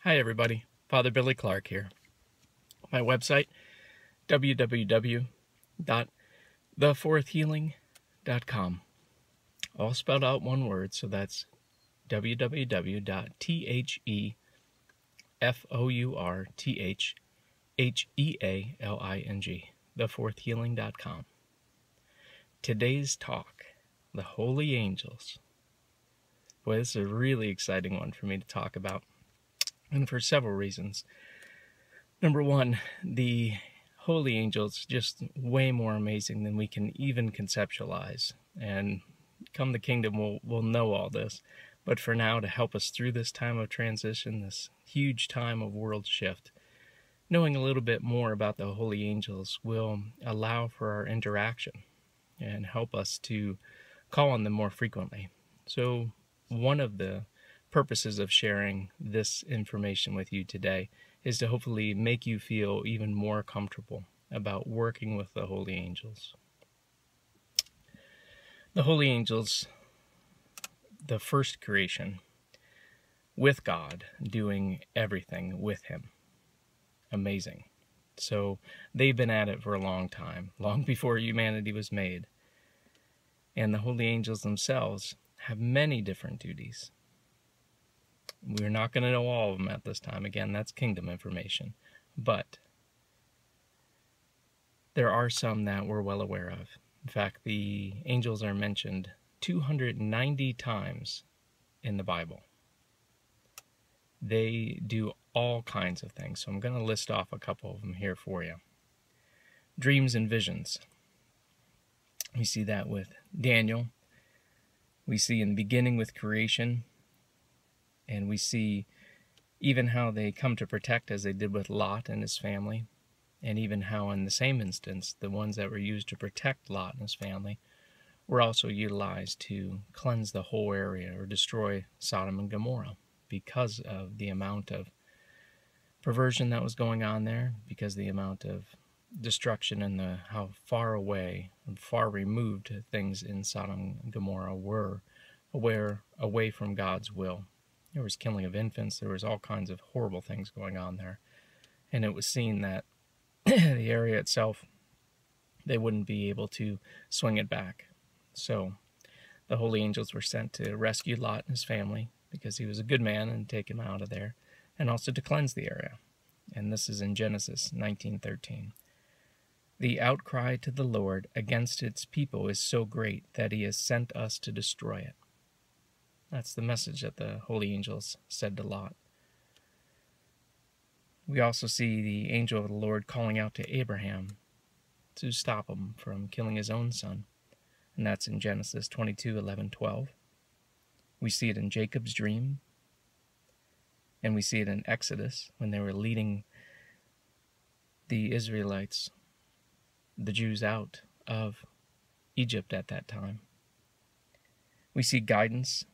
Hi everybody, Father Billy Clark here. My website, www.thefourthhealing.com. All spelled out one word, so that's www.thefourthhealing, thefourthhealing.com. Today's talk, the Holy Angels. Boy, this is a really exciting one for me to talk about, and for several reasons. Number one, the Holy Angels just way more amazing than we can even conceptualize. And come the kingdom, we'll know all this. But for now, to help us through this time of transition, this huge time of world shift, knowing a little bit more about the Holy Angels will allow for our interaction and help us to call on them more frequently. So one of the purposes of sharing this information with you today is to hopefully make you feel even more comfortable about working with the Holy Angels. The Holy Angels, the first creation, with God, doing everything with Him. Amazing. So they've been at it for a long time, long before humanity was made. And the Holy Angels themselves have many different duties. We're not going to know all of them at this time. Again, that's kingdom information. But there are some that we're well aware of. In fact, the angels are mentioned 290 times in the Bible. They do all kinds of things. So I'm going to list off a couple of them here for you. Dreams and visions. We see that with Daniel. We see in the beginning with creation. And we see even how they come to protect, as they did with Lot and his family. And even how in the same instance, the ones that were used to protect Lot and his family were also utilized to cleanse the whole area or destroy Sodom and Gomorrah because of the amount of perversion that was going on there, because of the amount of destruction and how far away and far removed things in Sodom and Gomorrah were away from God's will. There was killing of infants. There was all kinds of horrible things going on there. And it was seen that the area itself, they wouldn't be able to swing it back. So the Holy Angels were sent to rescue Lot and his family because he was a good man and take him out of there, and also to cleanse the area. And this is in Genesis 19:13. The outcry to the Lord against its people is so great that he has sent us to destroy it. That's the message that the Holy Angels said to Lot. We also see the angel of the Lord calling out to Abraham to stop him from killing his own son. And that's in Genesis 22:11-12. We see it in Jacob's dream. And we see it in Exodus when they were leading the Israelites, the Jews, out of Egypt at that time. We see guidance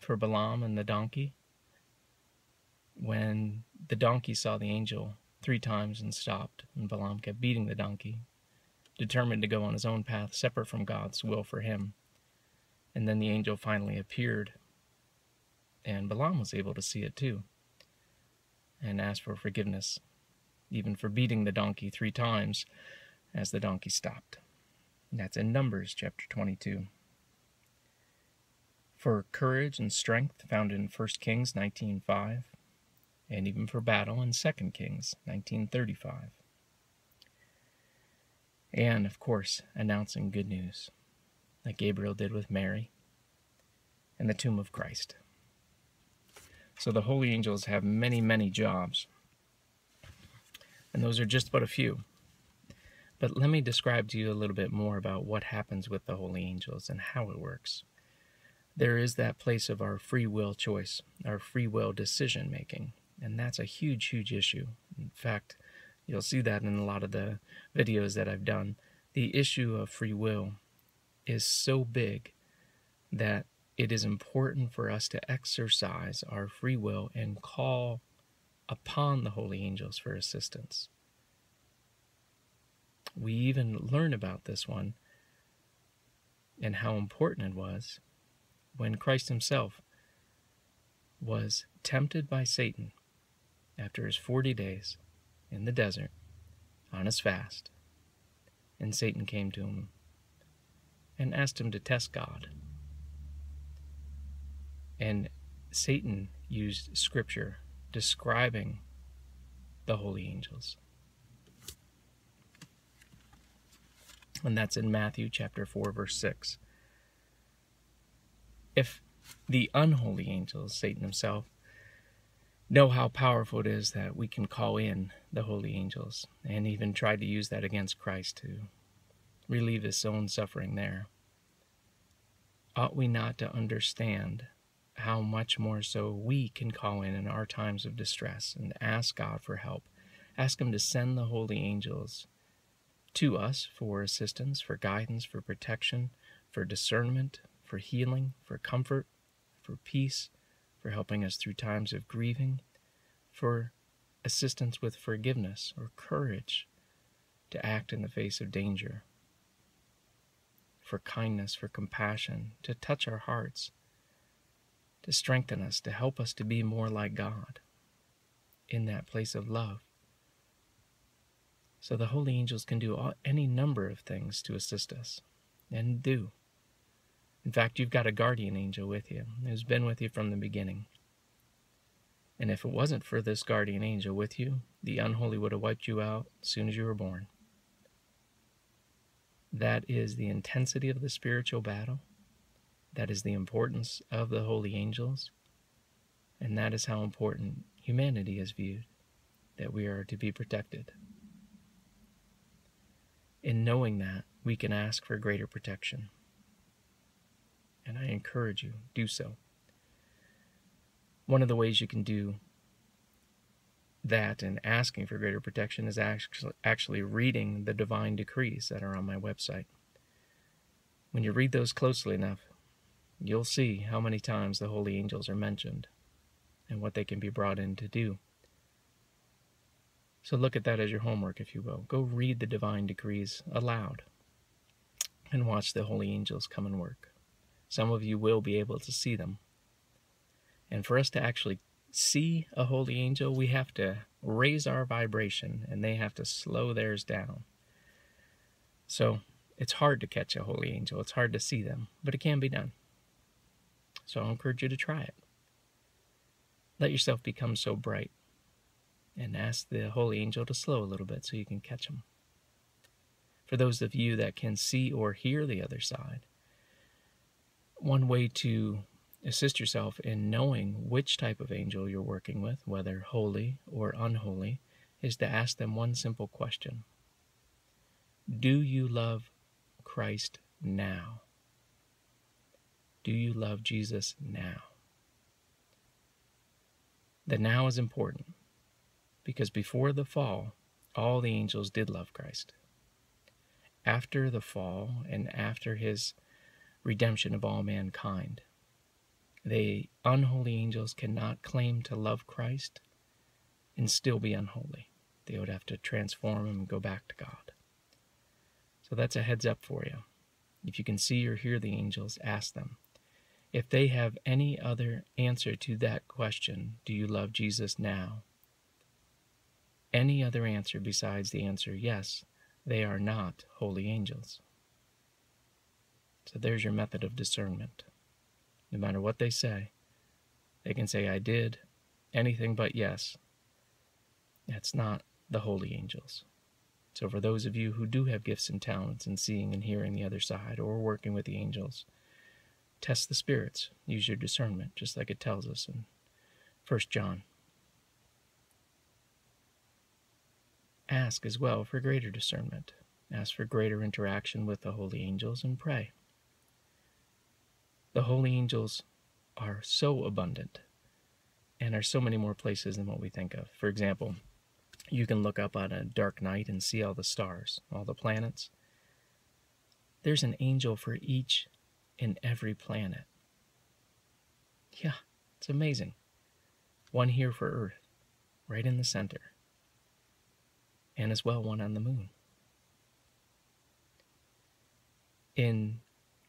for Balaam and the donkey. When the donkey saw the angel 3 times and stopped, and Balaam kept beating the donkey, determined to go on his own path, separate from God's will for him. And then the angel finally appeared, and Balaam was able to see it too, and asked for forgiveness, even for beating the donkey 3 times as the donkey stopped. And that's in Numbers chapter 22. For courage and strength, found in 1 Kings 19:5, and even for battle in 2 Kings 19:35. And, of course, announcing good news, like Gabriel did with Mary and the tomb of Christ. So the Holy Angels have many, many jobs, and those are just but a few. But let me describe to you a little bit more about what happens with the Holy Angels and how it works. There is that place of our free will choice, our free will decision making, and that's a huge, huge issue. In fact, you'll see that in a lot of the videos that I've done. The issue of free will is so big that it is important for us to exercise our free will and call upon the Holy Angels for assistance. We even learn about this one and how important it was when Christ himself was tempted by Satan after his 40 days in the desert on his fast. And Satan came to him and asked him to test God. And Satan used scripture describing the holy angels. And that's in Matthew chapter 4, verse 6. If the unholy angels, Satan himself, know how powerful it is that we can call in the holy angels, and even tried to use that against Christ to relieve his own suffering there, ought we not to understand how much more so we can call in our times of distress and ask God for help, ask him to send the holy angels to us for assistance, for guidance, for protection, for discernment, for healing, for comfort, for peace, for helping us through times of grieving, for assistance with forgiveness or courage to act in the face of danger, for kindness, for compassion, to touch our hearts, to strengthen us, to help us to be more like God in that place of love. So the holy angels can do any number of things to assist us, and do. In fact, you've got a guardian angel with you who's been with you from the beginning. And if it wasn't for this guardian angel with you, the unholy would have wiped you out as soon as you were born. That is the intensity of the spiritual battle. That is the importance of the holy angels. And that is how important humanity is viewed, that we are to be protected. In knowing that, we can ask for greater protection. And I encourage you, do so. One of the ways you can do that in asking for greater protection is actually reading the divine decrees that are on my website. When you read those closely enough, you'll see how many times the holy angels are mentioned and what they can be brought in to do. So look at that as your homework, if you will. Go read the divine decrees aloud and watch the holy angels come and work. Some of you will be able to see them. And for us to actually see a holy angel, we have to raise our vibration, and they have to slow theirs down. So it's hard to catch a holy angel. It's hard to see them, but it can be done. So I'll encourage you to try it. Let yourself become so bright, and ask the holy angel to slow a little bit so you can catch them. For those of you that can see or hear the other side, one way to assist yourself in knowing which type of angel you're working with, whether holy or unholy, is to ask them one simple question. Do you love Christ now? Do you love Jesus now? The now is important, because before the fall, all the angels did love Christ. After the fall and after his redemption of all mankind, the unholy angels cannot claim to love Christ and still be unholy. They would have to transform him and go back to God. So that's a heads up for you. If you can see or hear the angels, ask them. If they have any other answer to that question, do you love Jesus now? Any other answer besides the answer yes, they are not holy angels. So there's your method of discernment. No matter what they say, they can say, I did, anything but yes. That's not the holy angels. So for those of you who do have gifts and talents in seeing and hearing the other side or working with the angels, test the spirits. Use your discernment, just like it tells us in 1 John. Ask as well for greater discernment. Ask for greater interaction with the holy angels and pray. The holy angels are so abundant and are so many more places than what we think of. For example, you can look up on a dark night and see all the stars, all the planets. There's an angel for each and every planet. Yeah, it's amazing. One here for Earth, right in the center. And as well one on the moon. In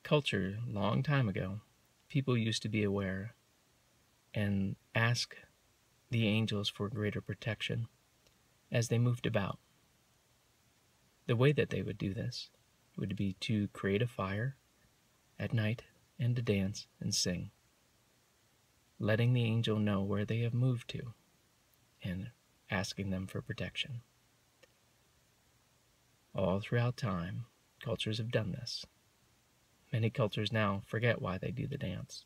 culture, a long time ago, people used to be aware and ask the angels for greater protection as they moved about. The way that they would do this would be to create a fire at night and to dance and sing, letting the angel know where they have moved to and asking them for protection. All throughout time, cultures have done this. Many cultures now forget why they do the dance,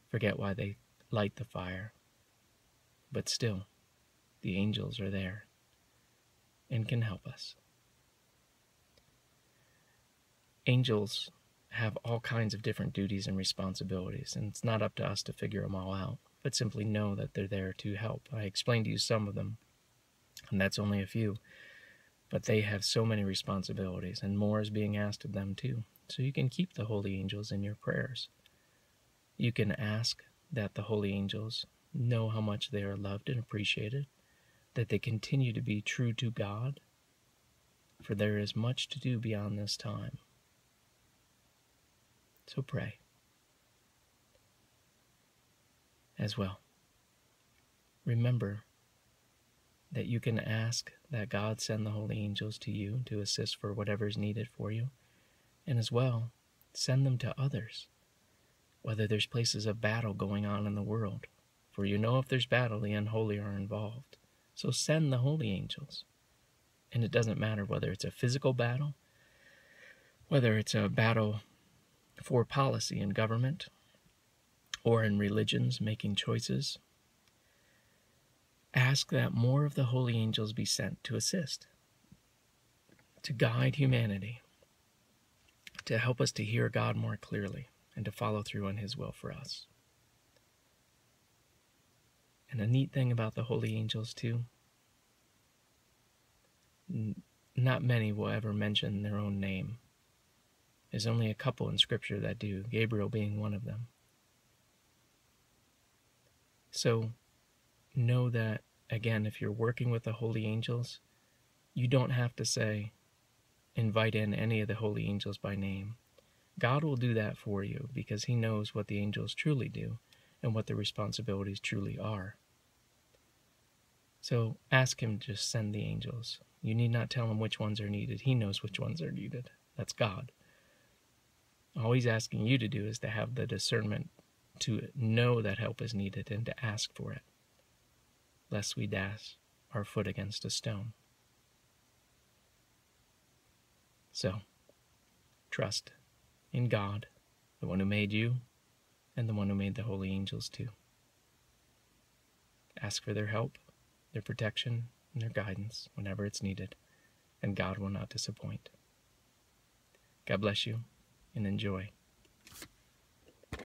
forget why they light the fire, but still, the angels are there and can help us. Angels have all kinds of different duties and responsibilities, and it's not up to us to figure them all out, but simply know that they're there to help. I explained to you some of them, and that's only a few, but they have so many responsibilities, and more is being asked of them too. So you can keep the holy angels in your prayers. You can ask that the holy angels know how much they are loved and appreciated, that they continue to be true to God, for there is much to do beyond this time. So pray as well. Remember that you can ask that God send the holy angels to you to assist for whatever is needed for you, and as well, send them to others, whether there's places of battle going on in the world, for you know if there's battle, the unholy are involved. So send the holy angels. And it doesn't matter whether it's a physical battle, whether it's a battle for policy in government, or in religions making choices. Ask that more of the holy angels be sent to assist, to guide humanity, to help us to hear God more clearly, and to follow through on His will for us. And a neat thing about the holy angels too, not many will ever mention their own name. There's only a couple in Scripture that do, Gabriel being one of them. So know that, again, if you're working with the holy angels, you don't have to say, invite in any of the holy angels by name. God will do that for you because He knows what the angels truly do and what their responsibilities truly are. So ask Him to just send the angels. You need not tell Him which ones are needed. He knows which ones are needed. That's God. All He's asking you to do is to have the discernment to know that help is needed and to ask for it, lest we dash our foot against a stone. So, trust in God, the one who made you, and the one who made the holy angels too. Ask for their help, their protection, and their guidance whenever it's needed, and God will not disappoint. God bless you, and enjoy.